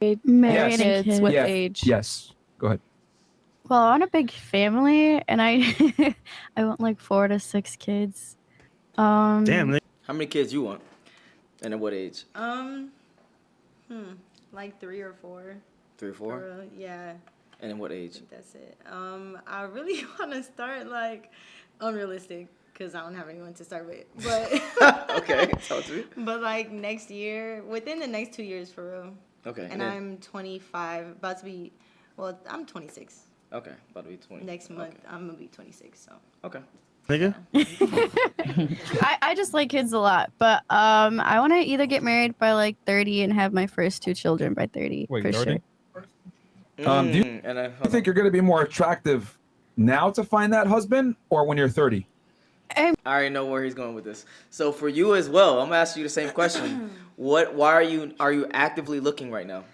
Married Yes. and kids. with Yeah. age. Yes. Go ahead. Well, I want a big family, and I want like 4 to 6 kids. Damn. How many kids you want? And at what age? Like 3 or 4. 3 or 4? For real, yeah. And at what age? That's it. I really want to start like unrealistic because I don't have anyone to start with. But Okay, talk to me. but like next year, within the next 2 years for real. Okay. And then, I'm 25, about to be. Well, I'm 26. okay, about to be 20. Next month, Okay. I'm gonna be 26. So. Okay. Nigga. I just like kids a lot, but I want to either get married by like 30 and have my first 2 children by 30. Wait, for you already? sure. Do you And I think you're going to be more attractive now to find that husband or when you're 30? I already know where he's going with this. So for you as well, I'm gonna ask you the same question. Why are you actively looking right now?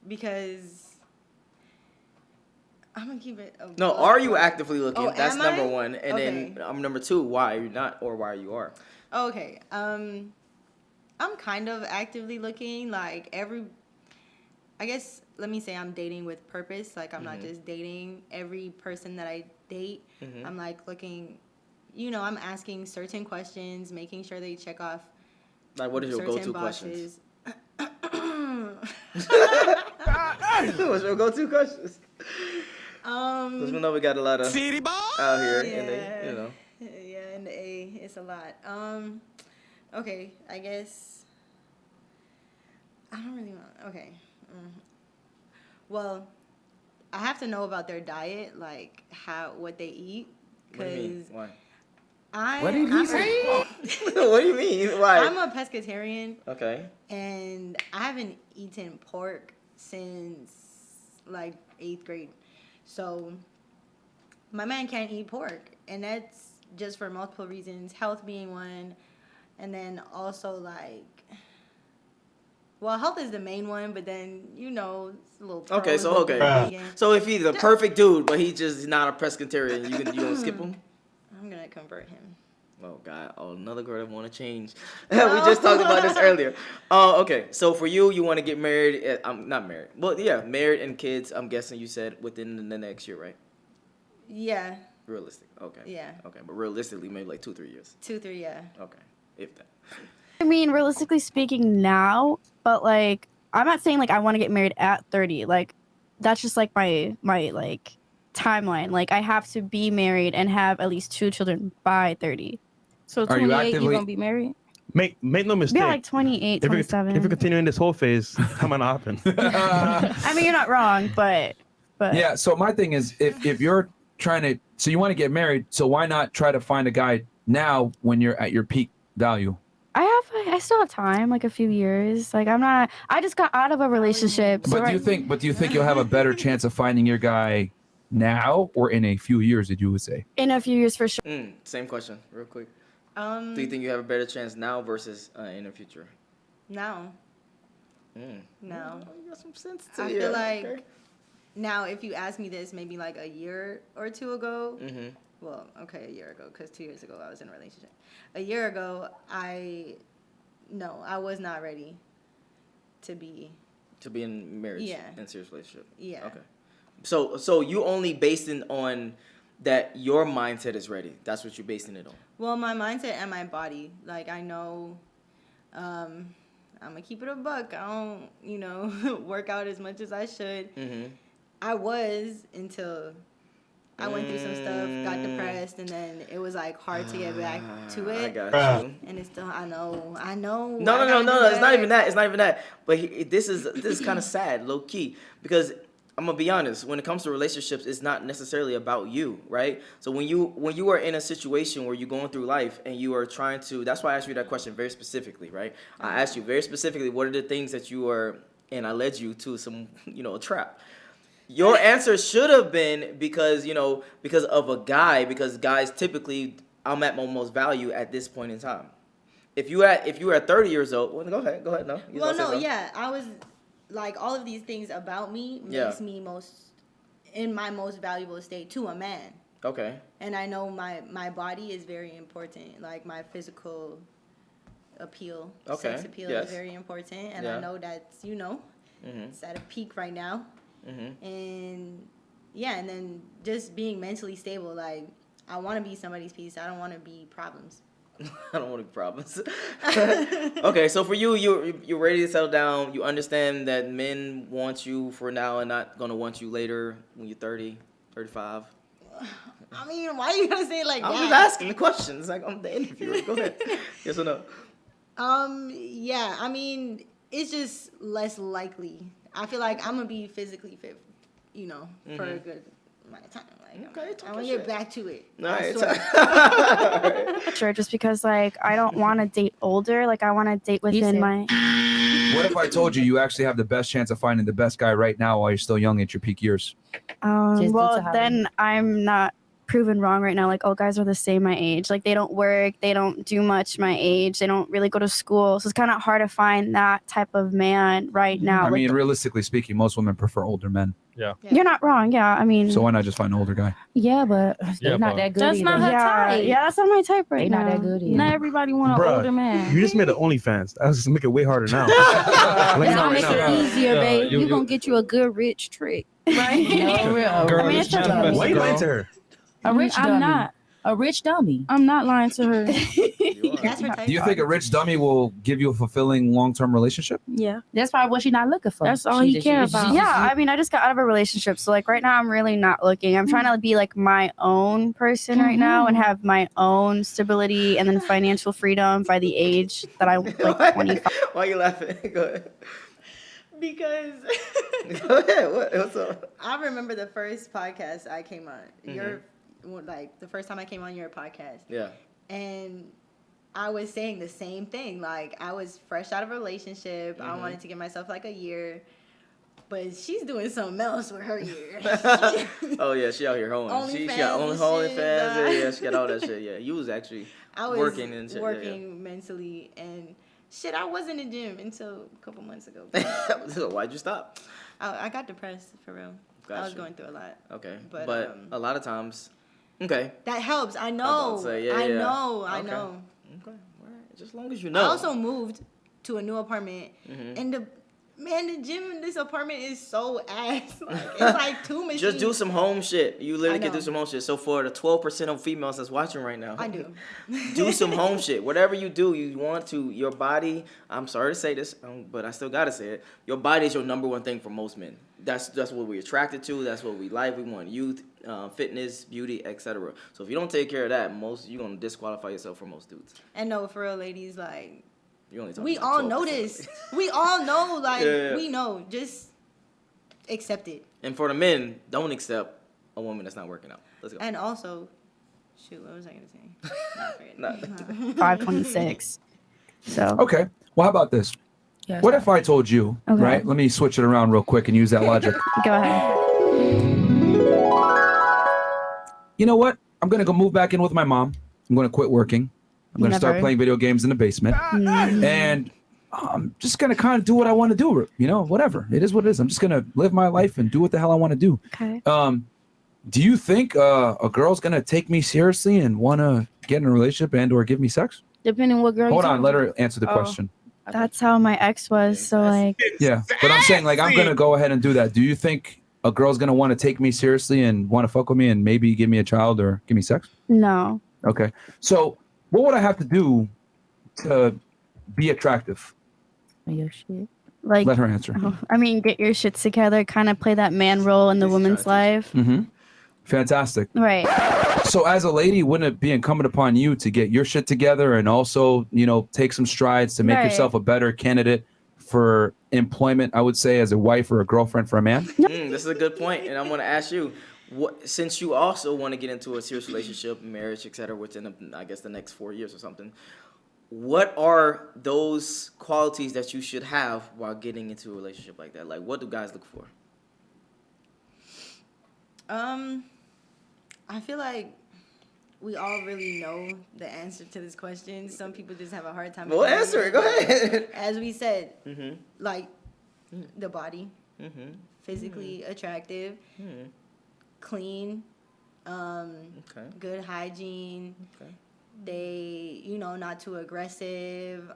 Because I'm gonna keep it. No, are you actively looking? Oh, That's am number I? one. And then number two, why are you not or why you are? Okay. I'm kind of actively looking. Like I guess let me say I'm dating with purpose. Like I'm not just dating every person that I date. I'm like looking. I'm asking certain questions, making sure they check off. Like, what is your certain go-to questions? boxes. What's your go-to questions? Because we know we got a lot of city boys out here, and they, Yeah, in the A, it's a lot. Okay, I guess I don't really want. Okay, well, I have to know about their diet, like what they eat, What do you mean? because Why? What did he say? What do you mean? Why? I'm a pescatarian. Okay. And I haven't eaten pork since like 8th grade. So my man can't eat pork. And that's just for multiple reasons, health being one. And then also health is the main one, but then, it's a little Okay, so pros with being vegan. So if he's a perfect dude, but he's just not a pescatarian, you gonna skip him? I'm going to convert him. Oh God! Oh, another girl that want to change. We just talked about this earlier. Okay. So for you, you want to get married. I'm not married. Well, yeah, married and kids. I'm guessing you said within the next year, right? Yeah. Realistic. Okay. Yeah. Okay, but realistically, maybe like 2-3 years. 2-3, yeah. Okay, if that. I mean, realistically speaking now, but like I'm not saying like I want to get married at 30. Like that's just like my like timeline. Like I have to be married and have at least 2 children by 30. So Are you 28, actively- you gonna be married? Make no mistake. Yeah, like 28, if 27. you continue in this whole phase, I'm gonna happen. I mean, you're not wrong, but Yeah. So my thing is, if you're trying to, so you want to get married, so why not try to find a guy now when you're at your peak value? I still have time, like a few years. Like I just got out of a relationship. So But do you think you'll have a better chance of finding your guy now or in a few years? Did you would say? in a few years for sure. Same question, real quick. Do you think you have a better chance now versus in the future? No. No. You got some sense to I you. feel like Okay. now, if you asked me this maybe like a year or 2 ago, well, okay, a year ago, because 2 years ago I was in a relationship. A year ago, I was not ready to be. To be in marriage. Yeah. In a serious relationship. Yeah. Okay. So you only basing on that your mindset is ready. That's what you're basing it on. Well, my mindset and my body. Like, I know I'm going to keep it a buck. I don't, work out as much as I should. I was until I went through some stuff, got depressed, and then it was, like, hard to get back to it. I got you. And it's still, I know. No. It's not even that. It's not even that. But this is kind of sad, low key, because I'm gonna be honest. When it comes to relationships, it's not necessarily about you, right? So when you are in a situation where you're going through life and you are trying to, that's why I asked you that question very specifically, right? I asked you very specifically, what are the things that you are, and I led you to some, a trap. Your answer should have been because of a guy, because guys typically, I'm at my most value at this point in time. If you were at 30 years old, well, go ahead, no. I was like, all of these things about me makes me in my most valuable state to a man. Okay. And I know my body is very important, like my physical appeal. Okay, Sex appeal yes. is very important, and Yeah. I know that's it's at a peak right now. And yeah, and then just being mentally stable. Like, I want to be somebody's piece. I don't want to be problems. I don't want any problems. Okay, so for you, you're ready to settle down. You understand that men want you for now and not gonna want you later when you're 30, 35. I mean, why are you gonna say it like I'm that? just asking the questions. Like, I'm the interviewer. Go ahead. Yes or no? Yeah. I mean, it's just less likely. I feel like I'm gonna be physically fit, for a good amount of time. Like, Okay, I'm talk gonna your get shit. back to it. All I right. swear. Sure, just because like I don't want to date older. Like I want to date within said- my. What if I told you you actually have the best chance of finding the best guy right now while you're still young at your peak years? Just due Well, to how- then I'm not proven wrong right now. Like all guys are the same my age. Like they don't work, they don't do much my age, they don't really go to school. So it's kind of hard to find that type of man right now. I mean, realistically speaking, most women prefer older men. You're not wrong. Yeah, I mean, So why not just find an older guy? Yeah, but they're not but- that good. That's not either. her type. yeah, that's not my type right They now. not that good either. Not everybody want an Bruh, older man. You just made an OnlyFans. That was just make it way harder now. Let It's me know gonna right make now. it easier, Yeah, babe. you- You're gonna get you a good rich trick. Right? No, real. Girl, I mean, it's it's just just- best Why you girl. lying to her? A rich dummy. I'm not. A rich dummy. I'm not lying to her. That's her type. Do you think a rich dummy will give you a fulfilling long-term relationship? Yeah. That's probably what she's not looking for. That's all he care about. Yeah, I mean, I just got out of a relationship, so like right now, I'm really not looking. I'm trying to be like my own person right now and have my own stability and then financial freedom by the age that I'm like 25. Why are you laughing? Go ahead. Because Go ahead. What's up? I remember the first podcast I came on. Like the first time I came on your podcast. Yeah. And I was saying the same thing. Like, I was fresh out of a relationship. I wanted to give myself like a year. But she's doing something else with her year. Oh yeah, she out here hoeing. She got OnlyFans only and shit, OnlyFans. Yeah, she got all that shit. Yeah, you was actually I was working and shit. working mentally. And shit, I was in the gym until a couple months ago. So why'd you stop? I got depressed, for real. I was Gotcha. going through a lot. Okay, But, but a lot of times, okay. That helps. I I know. was about to say, yeah, I yeah. know. I Okay. know. Okay, all right. Just as long as you know. I also moved to a new apartment, Mhm. and the gym in this apartment is so ass. Like, it's like two machines. Just do some home shit. You literally I can do know. some home shit. So for the 12% of females that's watching right now, I do. do some home shit. Whatever you do, you want to. Your body. I'm sorry to say this, but I still gotta say it. Your body is your number one thing for most men. That's what we're attracted to. That's what we like. We want youth, fitness, beauty, etc. So if you don't take care of that, you're gonna disqualify yourself for most dudes. And no, for real, ladies, like, You only talking we about all 12%. know this. We all know, like, Yeah. we know. Just accept it. And for the men, don't accept a woman that's not working out. Let's go. And also, shoot, what was I gonna say? Nah, forget it. Nah. 526. So Okay. Well, how about this? Yes. What if I told you, Okay. right? Let me switch it around real quick and use that logic. go ahead. You know what? I'm going to go move back in with my mom. I'm going to quit working. I'm going to start Never. playing video games in the basement. And I'm just going to kind of do what I want to do. You know, whatever. It is what it is. I'm just going to live my life and do what the hell I want to do. Okay. Do you think a girl's going to take me seriously and want to get in a relationship and or give me sex? Depending what girl. Hold you on. talking Let her answer the Oh. question. That's how my ex was. So like, Yeah. But I'm saying like, I'm going to go ahead and do that. Do you think a girl's going to want to take me seriously and want to fuck with me and maybe give me a child or give me sex? no. Okay. So what would I have to do to be attractive? Your shit. Like, Let her answer. I mean, get your shit together, kind of play that man role in the woman's life. Mm-hmm. Fantastic. Right. So as a lady, wouldn't it be incumbent upon you to get your shit together and also, you know, take some strides to make Right. yourself a better candidate for employment, I would say, as a wife or a girlfriend for a man? This is a good point, and I'm going to ask you, since you also want to get into a serious relationship, marriage, etc., within, I guess, the next 4 years or something, what are those qualities that you should have while getting into a relationship like that? Like, what do guys look for? I feel like we all really know the answer to this question. Some people just have a hard time. Well, answer it. Go ahead. As we said, Mm-hmm. like the body, Mm-hmm. physically attractive, clean, Okay. good hygiene, Okay. They, you know, not too aggressive.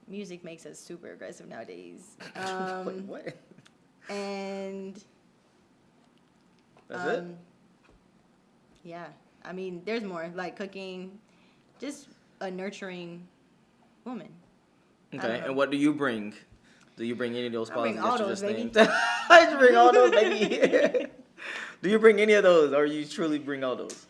Music makes us super aggressive nowadays. Wait, what? And That's it? yeah, I mean, there's more, like cooking, just a nurturing woman. I Okay, don't know. and what do you bring? Do you bring any of those I bring qualities all that you those, just baby. named? I just bring all those, baby. Do you bring any of those, or you truly bring all those?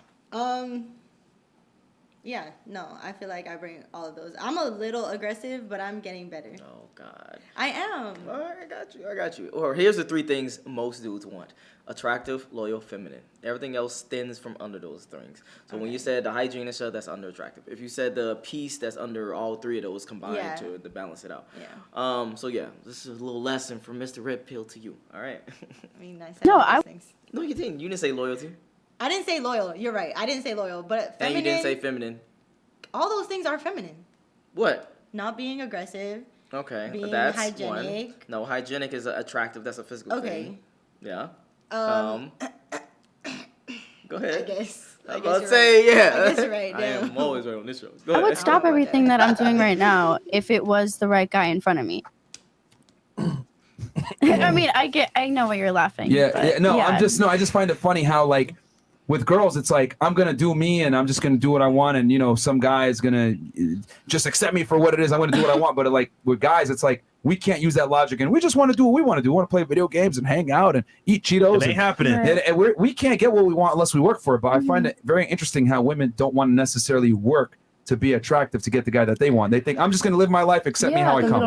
Yeah, no, I feel like I bring all of those. I'm a little aggressive, but I'm getting better. Oh God. I am. All right, I got you. Or here's the 3 things most dudes want: attractive, loyal, feminine. Everything else stems from under those things. So when you said the hygiene and stuff, that's under attractive. If you said the peace, that's under all 3 of those combined Yeah. to balance it out. Yeah. So yeah, this is a little lesson from Mr. Red Pill to you. All right. I mean, I said No, all those things. No, you didn't. You didn't say loyalty, I didn't say loyal. You're right. I didn't say loyal, but feminine. and you didn't say feminine. all those things are feminine. What? Not being aggressive. Okay, Being that's hygienic. one. No, hygienic is attractive. That's a physical Okay. thing. Yeah. Um, Go ahead. I guess. I was you're about to say, yeah. I guess you're right, I am damn. always right on this show. Go I ahead. would stop about everything that. that I'm doing right now if it was the right guy in front of me. I mean, I know why you're laughing. Yeah, but yeah, no, yeah. I just find it funny how like with girls it's like I'm gonna do me and I'm just gonna do what I want and you know some guy is gonna just accept me for what it is. I'm gonna do what I want, but like with guys it's like we can't use that logic and we just want to do what we want to do. We want to play video games and hang out and eat Cheetos. It ain't happening. And we can't get what we want unless we work for it. But I find it very interesting how women don't want to necessarily work to be attractive to get the guy that they want. They think I'm just gonna live my life, accept me how I 'cause come. we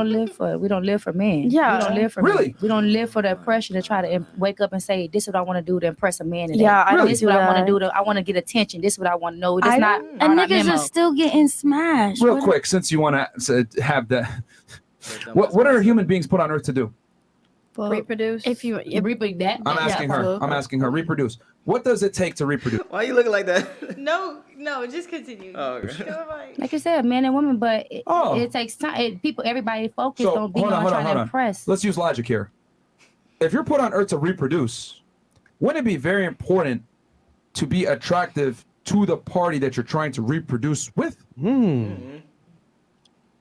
don't live for men. Yeah. We don't live for Really? men. We don't live for the pressure to try to wake up and say, this is what I want to do to impress a man today. Yeah, I don't This is do what I want that. to do to I want to get attention. This is what I want to know. It's I not don't- And not niggas memo. are still getting smashed. Real What- quick, since you want to have that, what are human beings put on earth to do? reproduce. If you repeat that. I'm asking her. I'm asking her. Reproduce. What does it take to reproduce? Why are you looking like that? No, just continue. Oh, okay. Go on. Like you said, men and women, but it, Oh. it takes time. Everybody focused So, on being hold on, hold on, trying hold to on. impress. Let's use logic here. If you're put on earth to reproduce, wouldn't it be very important to be attractive to the party that you're trying to reproduce with?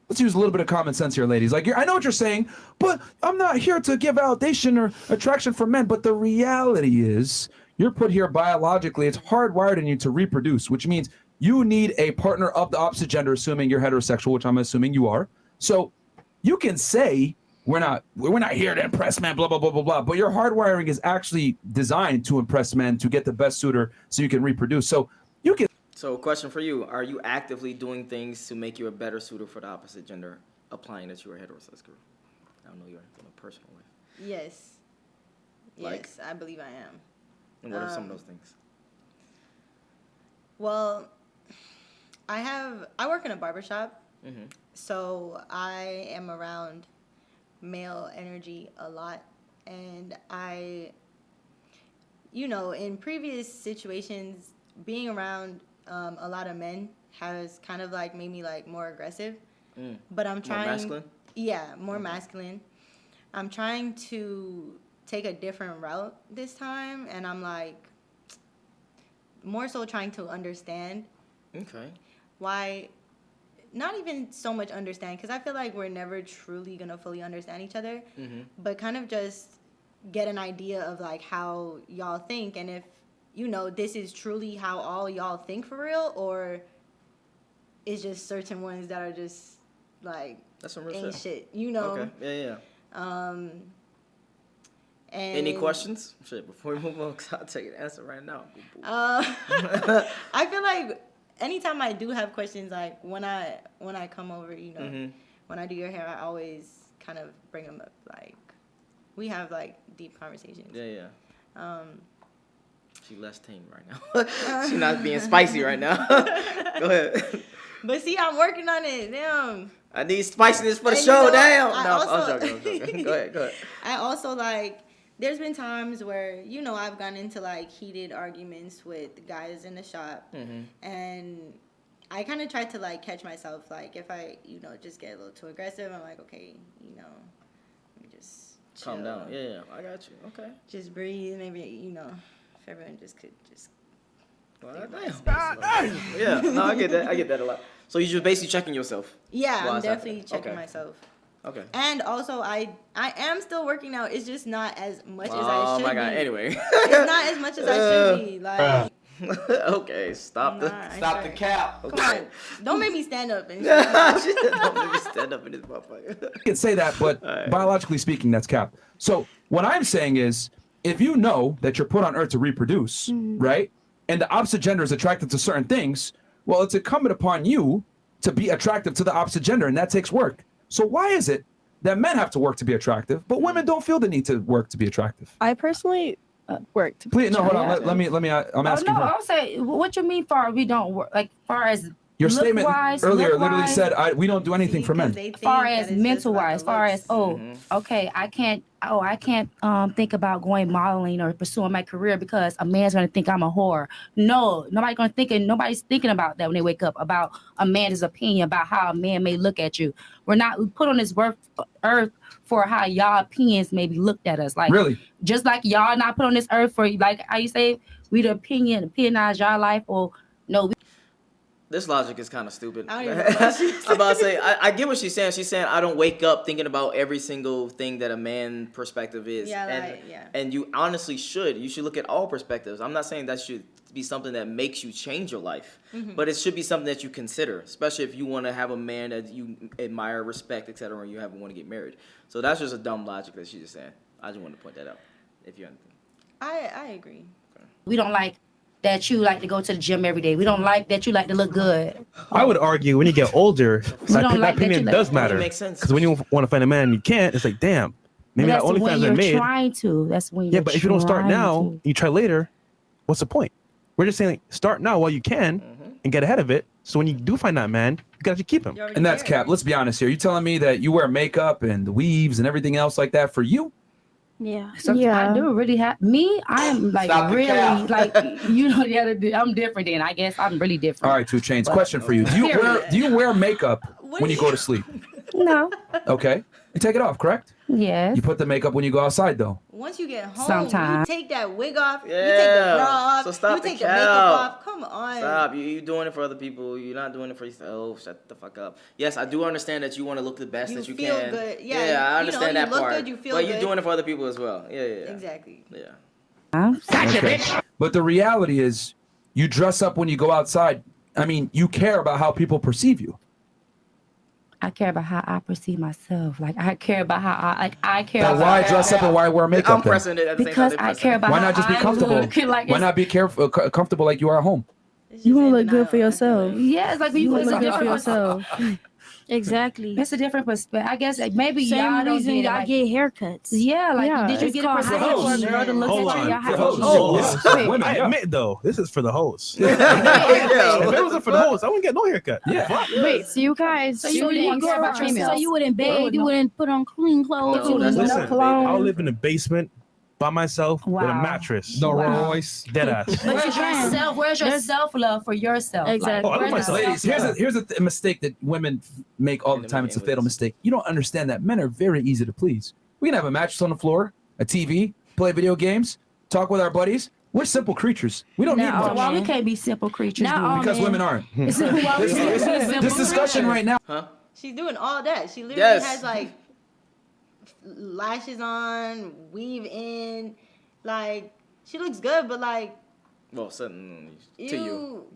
Let's use a little bit of common sense here, ladies. Like, I know what you're saying, but I'm not here to give validation or attraction for men. But the reality is, you're put here biologically. It's hardwired in you to reproduce, which means you need a partner of the opposite gender, assuming you're heterosexual, which I'm assuming you are. So you can say we're not here to impress men, blah blah blah blah blah. But your hardwiring is actually designed to impress men to get the best suitor, so you can reproduce. So you can. So, question for you: are you actively doing things to make you a better suitor for the opposite gender, applying that you are heterosexual? I don't know your personal way. Yes. Like? Yes, I believe I am. And what are some of those things? Well, I work in a barbershop, Mm-hmm. so I am around male energy a lot, and in previous situations, being around a lot of men has kind of like made me like more aggressive. But I'm trying. More masculine? Yeah, more masculine. I'm trying to take a different route this time, and I'm like more so trying to understand Okay. why. Not even so much understand, because I feel like we're never truly gonna fully understand each other, but kind of just get an idea of like how y'all think, and if this is truly how all y'all think for real, or it's just certain ones that are just like That's some real ain't shit. shit, Okay. Yeah. And Any questions? Shit. Before we move on, 'cause I'll take an answer right now. I feel like anytime I do have questions, like when I come over, when I do your hair, I always kind of bring them up. Like we have like deep conversations. Yeah. She less tame right now. She's not being spicy right now. Go ahead. But see, I'm working on it. Damn. I need spiciness for the And show. Damn. I No, also- I'm joking. Go ahead. I also like. There's been times where I've gone into like heated arguments with guys in the shop, and I kind of tried to like catch myself. Like if I just get a little too aggressive, I'm like, okay, let me just Calm chill. down. Yeah. I got you. Okay. Just breathe. Maybe if everyone just could just Well, damn. Yeah, no, I get that. I get that a lot. So you're just basically checking yourself. Yeah, Why I'm is definitely happening? checking Okay. myself. Okay. And also, I am still working out. It's just not as much as I Oh should my God. be. Anyway. It's not as much as I should be. Like, Okay. Stop the Nah, stop the sure. cap. come on, don't make me stand up and Don't make me stand up in this motherfucker. You can say that, but Alright. biologically speaking, that's cap. So what I'm saying is, if you know that you're put on Earth to reproduce, right, and the opposite gender is attracted to certain things, well, it's incumbent upon you to be attractive to the opposite gender, and that takes work. So why is it that men have to work to be attractive, but women don't feel the need to work to be attractive? I personally worked. Please, no, hold on. Let me. I'm asking no, her. I'll say, what you mean far we don't work? Like, far as Your statement look-wise, earlier literally look-wise, said we don't do anything for men. far as mental wise, far as okay, I can't think about going modeling or pursuing my career because a man's gonna think I'm a whore. No, nobody's thinking about that when they wake up, about a man's opinion about how a man may look at you. We're not put on this earth for how y'all opinions may be looked at us. Like, Really? just like y'all not put on this earth for, like how you say, we the opinionize y'all life, or no, This logic is kind of stupid. I don't even know what she's I'm about to say, I get what she's saying. She's saying I don't wake up thinking about every single thing that a man perspective is. Yeah, and, like, yeah. and you honestly should. You should look at all perspectives. I'm not saying that should be something that makes you change your life, but it should be something that you consider, especially if you want to have a man that you admire, respect, etc., and you want to get married. So that's just a dumb logic that she's just saying. I just wanted to point that out. If you understand. I agree. we don't like that you like to go to the gym every day. We don't like that you like to look good. I would argue when you get older, don't that like that opinion you like- does matter. It makes sense. Because when you want to find a man and you can't, it's like, damn, maybe that That's when OnlyFans you're I made. trying to. That's when you're Yeah, but if you don't start trying now, to. you try later, what's the point? We're just saying, like, start now while you can and get ahead of it. So when you do find that man, you got to keep him. You're already And that's there. cap. Let's be honest here. You telling me that you wear makeup and the weaves and everything else like that for you? Yeah. So I do really have me. I am like Stop the really cap. like the other. I'm different. Then I guess I'm really different. All right, 2 Chainz. Question for you: Do you wear makeup when you go to sleep? No. Okay, you take it off, correct? Yes. You put the makeup when you go outside, though. Once you get home, Sometime. you take that wig off. You take Yeah. the bra off. So stop you the take the cap. makeup off. Come on. Stop. You doing it for other people. You're not doing it for yourself. Shut the fuck up. Yes, I do understand that you want to look the best You that you feel can. good. Yeah, Yeah, I understand you that look part. good, you feel but you're good. doing it for other people as well. Yeah. Exactly. Yeah. Okay. But the reality is, you dress up when you go outside. I mean, you care about how people perceive you. I care about how I perceive myself. Like I care about how I care Now, about why dress up and why wear I'm makeup? Then? pressing it at the same because time. I care about Why how not just be I comfortable? look. Like, Why not be comfortable like you are at home? It's You just want to in look good denial. for yourself. Yeah, it's like You want it's to a look good for different yourself. Exactly. It's a different perspective. I guess like, maybe y'all Same don't reason get it, y'all like, get haircuts. Yeah, like Yeah, did you it's get a called perspective for a hygiene. girl to look Hold at you? on. Y'all have For to- hosts. Wait. Women, I yeah. admit though, this is for the host. Yeah. If it wasn't for the host, I wouldn't get no haircut. Yeah. Wait, so you guys, So you you wouldn't didn't care care about about yourself. So females? you wouldn't bathe, you no. wouldn't put on clean clothes. No, you wouldn't that's Listen, not cologne. I'll live in a basement by myself with a Wow. mattress. No Wow. Royce. Dead ass. Where's your where's your self love for yourself? Exactly. Oh, I love where's the myself. Ladies, self-love? here's a mistake that women make all the time. It's a fatal mistake. You don't understand that men are very easy to please. We can have a mattress on the floor, a TV, play video games, talk with our buddies. We're simple creatures. We don't need Now, So much. why we can't be simple creatures? Not then? all Because men. women aren't. So why we This, can't be this simple discussion creatures? right now. Huh? She's doing all that. She literally Yes. has like lashes on, weave in, like she looks good, but like Well, something to you. Ew.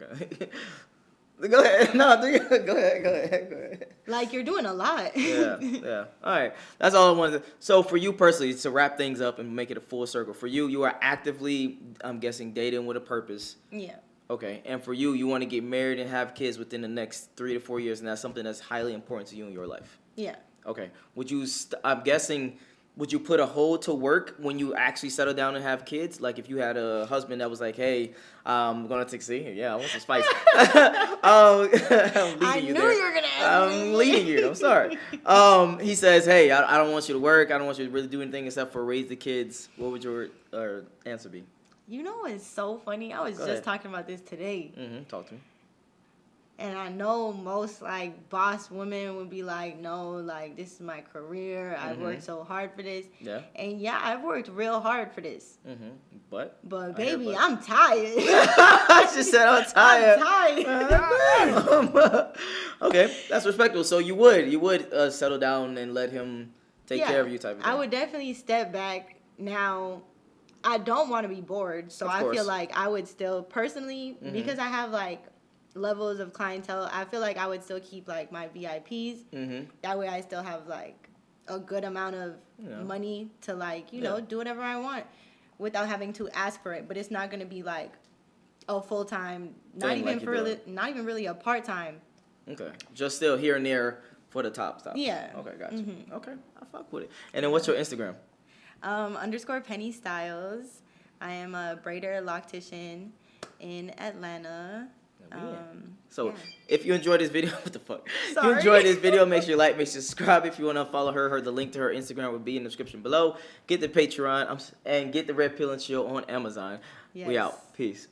Go ahead. No, go ahead. like you're doing a lot. Yeah. All right. That's all I wanted to. So for you personally, to wrap things up and make it a full circle, for you, you are actively, I'm guessing, dating with a purpose. Yeah. Okay. And for you, you want to get married and have kids within the next 3 to 4 years, and that's something that's highly important to you in your life. Yeah. Okay. Would you? I'm guessing. Would you put a hold to work when you actually settle down and have kids? Like if you had a husband that was like, "Hey, I'm gonna take see, yeah, I want some spice." I'm leading I you knew there. you were gonna ask I'm me. leading you. I'm sorry. He says, "Hey, I don't want you to work. I don't want you to really do anything except for raise the kids." What would your answer be? You know what's so funny? I was Go just ahead. talking about this today. Talk to me. And I know most like boss women would be like, no, like this is my career. I've worked so hard for this. Yeah. And yeah, I've worked real hard for this. But Baby, I'm tired. she said I'm tired. I'm tired. Okay, that's respectable. So you would settle down and let him take care of you type of thing. I would definitely step back. Now, I don't want to be bored, so I feel like I would still personally, because I have like levels of clientele, I feel like I would still keep like my VIPs. That way I still have like a good amount of money to like, you know, do whatever I want without having to ask for it. But it's not going to be like a full-time, not even really a part-time. Okay. Just still here and there for the top stuff. Yeah. Okay, gotcha. Okay, I fuck with it. And then what's your Instagram? _ Penny Styles. I am a braider loctician in Atlanta. So if you enjoyed this video, what the fuck? If Sorry. you enjoyed this video, make sure you like, make sure you subscribe. If you want to follow her, the link to her Instagram will be in the description below. Get the Patreon and get the Red Pill and Chill on Amazon. Yes. We out. Peace.